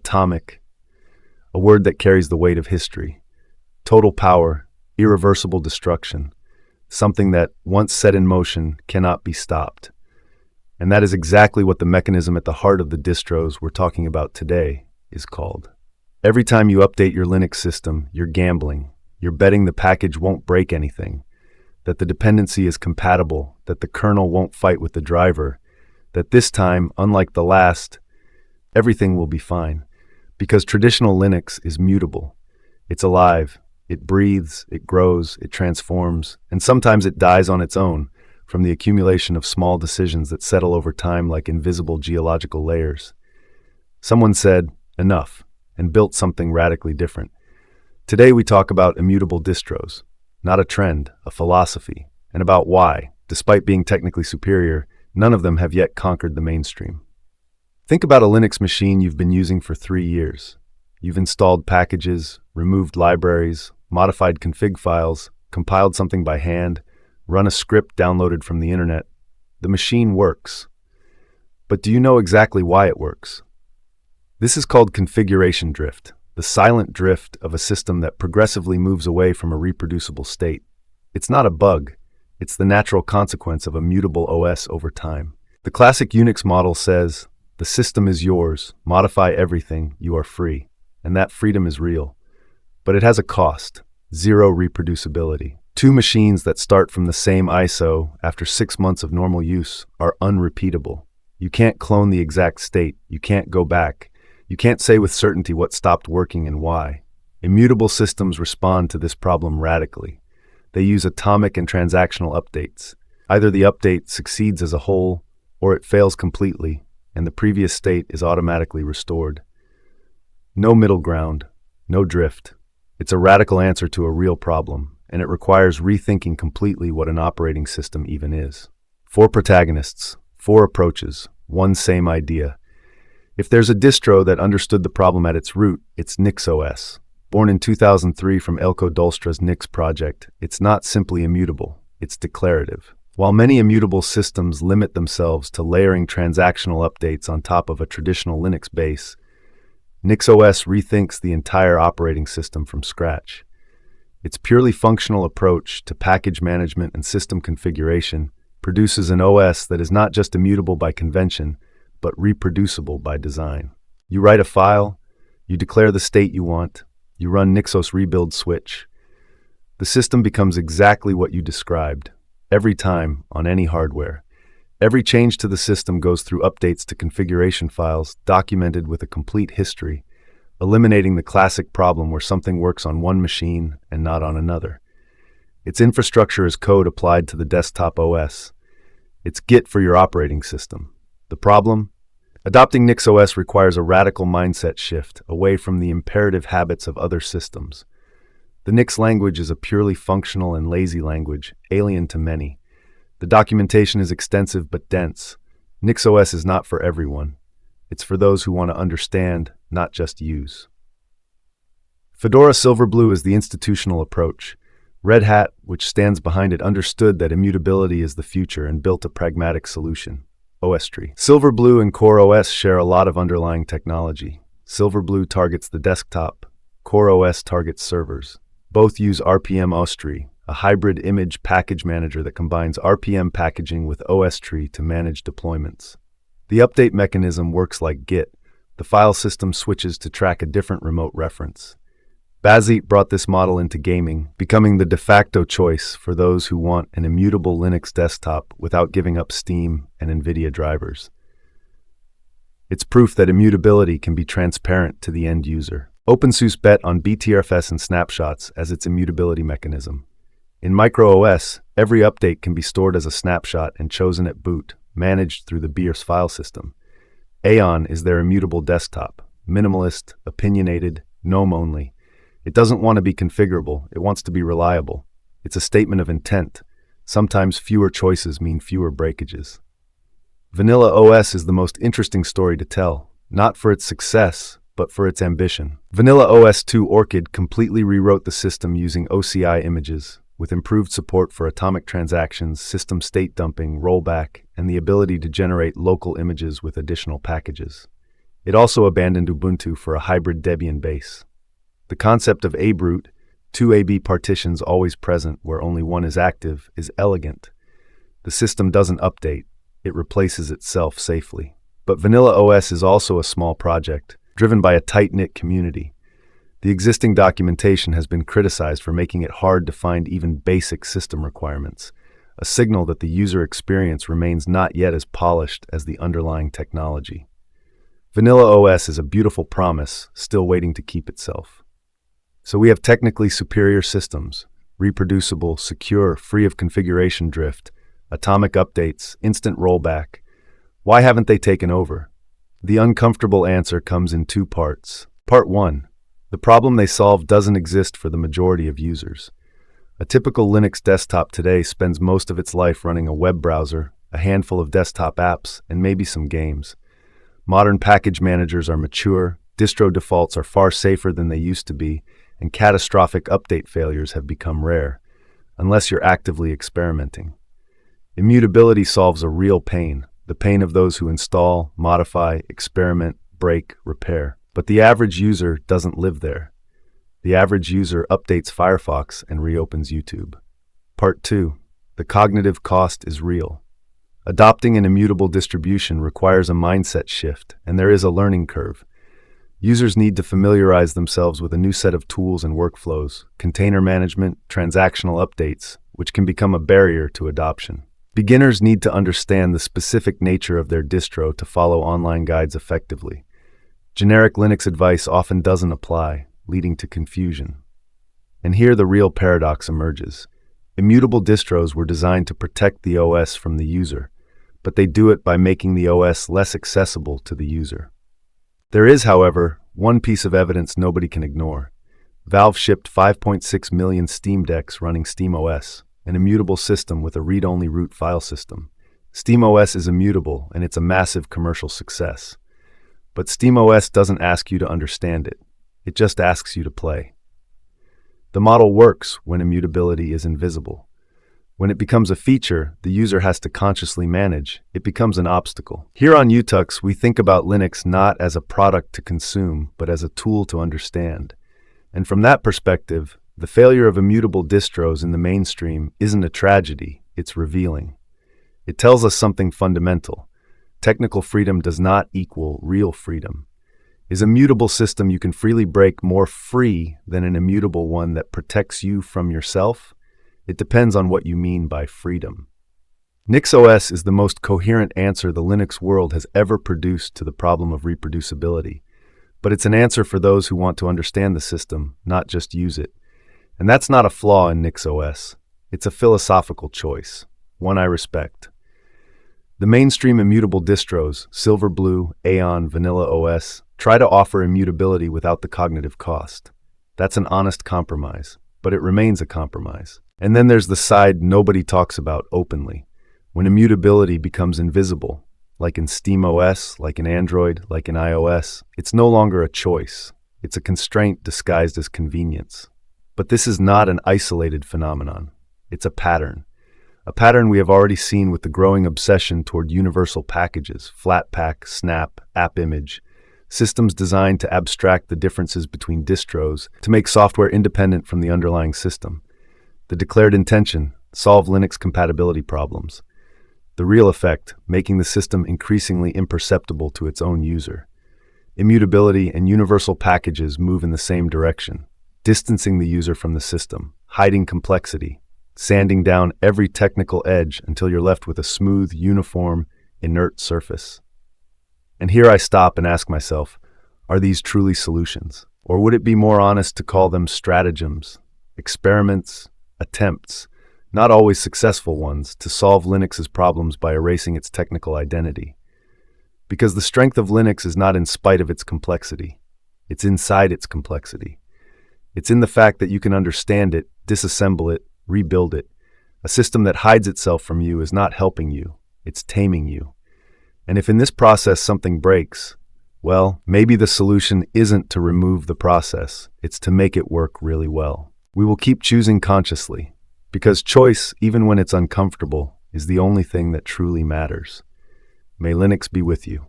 atomic, a word that carries the weight of history. Total power, irreversible destruction, something that, once set in motion, cannot be stopped. And that is exactly what the mechanism at the heart of the distros we're talking about today is called. Every time you update your Linux system, you're gambling. You're betting the package won't break anything, that the dependency is compatible, that the kernel won't fight with the driver, that this time, unlike the last, everything will be fine. Because traditional Linux is mutable. It's alive. It breathes, it grows, it transforms, and sometimes it dies on its own from the accumulation of small decisions that settle over time like invisible geological layers. Someone said, enough, and built something radically different. Today we talk about immutable distros, not a trend, a philosophy, and about why, despite being technically superior, none of them have yet conquered the mainstream. Think about a Linux machine you've been using for 3 years. You've installed packages, removed libraries, modified config files, compiled something by hand, run a script downloaded from the internet. The machine works. But do you know exactly why it works? This is called configuration drift, the silent drift of a system that progressively moves away from a reproducible state. It's not a bug. It's the natural consequence of a mutable OS over time. The classic Unix model says, the system is yours, modify everything, you are free. And that freedom is real. But it has a cost, zero reproducibility. 2 machines that start from the same ISO after 6 months of normal use are unrepeatable. You can't clone the exact state, you can't go back. You can't say with certainty what stopped working and why. Immutable systems respond to this problem radically. They use atomic and transactional updates. Either the update succeeds as a whole, or it fails completely, and the previous state is automatically restored. No middle ground, no drift. It's a radical answer to a real problem, and it requires rethinking completely what an operating system even is. 4 protagonists, 4 approaches, one same idea. If there's a distro that understood the problem at its root, it's NixOS. Born in 2003 from Elko Dolstra's Nix project, it's not simply immutable, it's declarative. While many immutable systems limit themselves to layering transactional updates on top of a traditional Linux base, NixOS rethinks the entire operating system from scratch. Its purely functional approach to package management and system configuration produces an OS that is not just immutable by convention, but reproducible by design. You write a file, you declare the state you want, you run NixOS rebuild switch. The system becomes exactly what you described, every time, on any hardware. Every change to the system goes through updates to configuration files, documented with a complete history, eliminating the classic problem where something works on one machine and not on another. Its infrastructure is code applied to the desktop OS. It's Git for your operating system. The problem? Adopting NixOS requires a radical mindset shift away from the imperative habits of other systems. The Nix language is a purely functional and lazy language, alien to many. The documentation is extensive but dense. NixOS is not for everyone. It's for those who want to understand, not just use. Fedora Silverblue is the institutional approach. Red Hat, which stands behind it, understood that immutability is the future and built a pragmatic solution, ostree. Silverblue and CoreOS share a lot of underlying technology. Silverblue targets the desktop. CoreOS targets servers. Both use rpm-ostree, a hybrid image package manager that combines RPM packaging with ostree to manage deployments. The update mechanism works like Git. The file system switches to track a different remote reference. Bazzite brought this model into gaming, becoming the de facto choice for those who want an immutable Linux desktop without giving up Steam and NVIDIA drivers. It's proof that immutability can be transparent to the end user. openSUSE bet on BTRFS and snapshots as its immutability mechanism. In MicroOS, every update can be stored as a snapshot and chosen at boot, managed through the BIOS file system. Aeon is their immutable desktop, minimalist, opinionated, GNOME only. It doesn't want to be configurable, it wants to be reliable. It's a statement of intent. Sometimes fewer choices mean fewer breakages. VanillaOS is the most interesting story to tell, not for its success, but for its ambition. VanillaOS 2 Orchid completely rewrote the system using OCI images, with improved support for atomic transactions, system state dumping, rollback, and the ability to generate local images with additional packages. It also abandoned Ubuntu for a hybrid Debian base. The concept of abroot, two AB partitions always present where only one is active, is elegant. The system doesn't update, it replaces itself safely. But VanillaOS is also a small project, driven by a tight-knit community. The existing documentation has been criticized for making it hard to find even basic system requirements, a signal that the user experience remains not yet as polished as the underlying technology. VanillaOS is a beautiful promise, still waiting to keep itself. So we have technically superior systems, reproducible, secure, free of configuration drift, atomic updates, instant rollback. Why haven't they taken over? The uncomfortable answer comes in two parts. Part 1. The problem they solve doesn't exist for the majority of users. A typical Linux desktop today spends most of its life running a web browser, a handful of desktop apps, and maybe some games. Modern package managers are mature, distro defaults are far safer than they used to be, and catastrophic update failures have become rare, unless you're actively experimenting. Immutability solves a real pain, the pain of those who install, modify, experiment, break, repair. But the average user doesn't live there. The average user updates Firefox and reopens YouTube. Part 2. The cognitive cost is real. Adopting an immutable distribution requires a mindset shift, and there is a learning curve. Users need to familiarize themselves with a new set of tools and workflows, container management, transactional updates, which can become a barrier to adoption. Beginners need to understand the specific nature of their distro to follow online guides effectively. Generic Linux advice often doesn't apply, leading to confusion. And here the real paradox emerges. Immutable distros were designed to protect the OS from the user, but they do it by making the OS less accessible to the user. There is, however, one piece of evidence nobody can ignore. Valve shipped 5.6 million Steam Decks running SteamOS, an immutable system with a read-only root file system. SteamOS is immutable, and it's a massive commercial success. But SteamOS doesn't ask you to understand it. It just asks you to play. The model works when immutability is invisible. When it becomes a feature the user has to consciously manage, it becomes an obstacle. Here on UTux, we think about Linux not as a product to consume, but as a tool to understand. And from that perspective, the failure of immutable distros in the mainstream isn't a tragedy, it's revealing. It tells us something fundamental. Technical freedom does not equal real freedom. Is a mutable system you can freely break more free than an immutable one that protects you from yourself? It depends on what you mean by freedom. NixOS is the most coherent answer the Linux world has ever produced to the problem of reproducibility. But it's an answer for those who want to understand the system, not just use it. And that's not a flaw in NixOS. It's a philosophical choice, one I respect. The mainstream immutable distros, Silverblue, Aeon, VanillaOS, try to offer immutability without the cognitive cost. That's an honest compromise, but it remains a compromise. And then there's the side nobody talks about openly, when immutability becomes invisible, like in SteamOS, like in Android, like in iOS. It's no longer a choice. It's a constraint disguised as convenience. But this is not an isolated phenomenon. It's a pattern we have already seen with the growing obsession toward universal packages, Flatpak, Snap, AppImage, systems designed to abstract the differences between distros to make software independent from the underlying system. The declared intention, solve Linux compatibility problems. The real effect, making the system increasingly imperceptible to its own user. Immutability and universal packages move in the same direction, distancing the user from the system, hiding complexity, sanding down every technical edge until you're left with a smooth, uniform, inert surface. And here I stop and ask myself, are these truly solutions? Or would it be more honest to call them stratagems, experiments, attempts, not always successful ones, to solve Linux's problems by erasing its technical identity? Because the strength of Linux is not in spite of its complexity. It's inside its complexity. It's in the fact that you can understand it, disassemble it, rebuild it. A system that hides itself from you is not helping you, it's taming you. And if in this process something breaks, well, maybe the solution isn't to remove the process, it's to make it work really well. We will keep choosing consciously, because choice, even when it's uncomfortable, is the only thing that truly matters. May Linux be with you.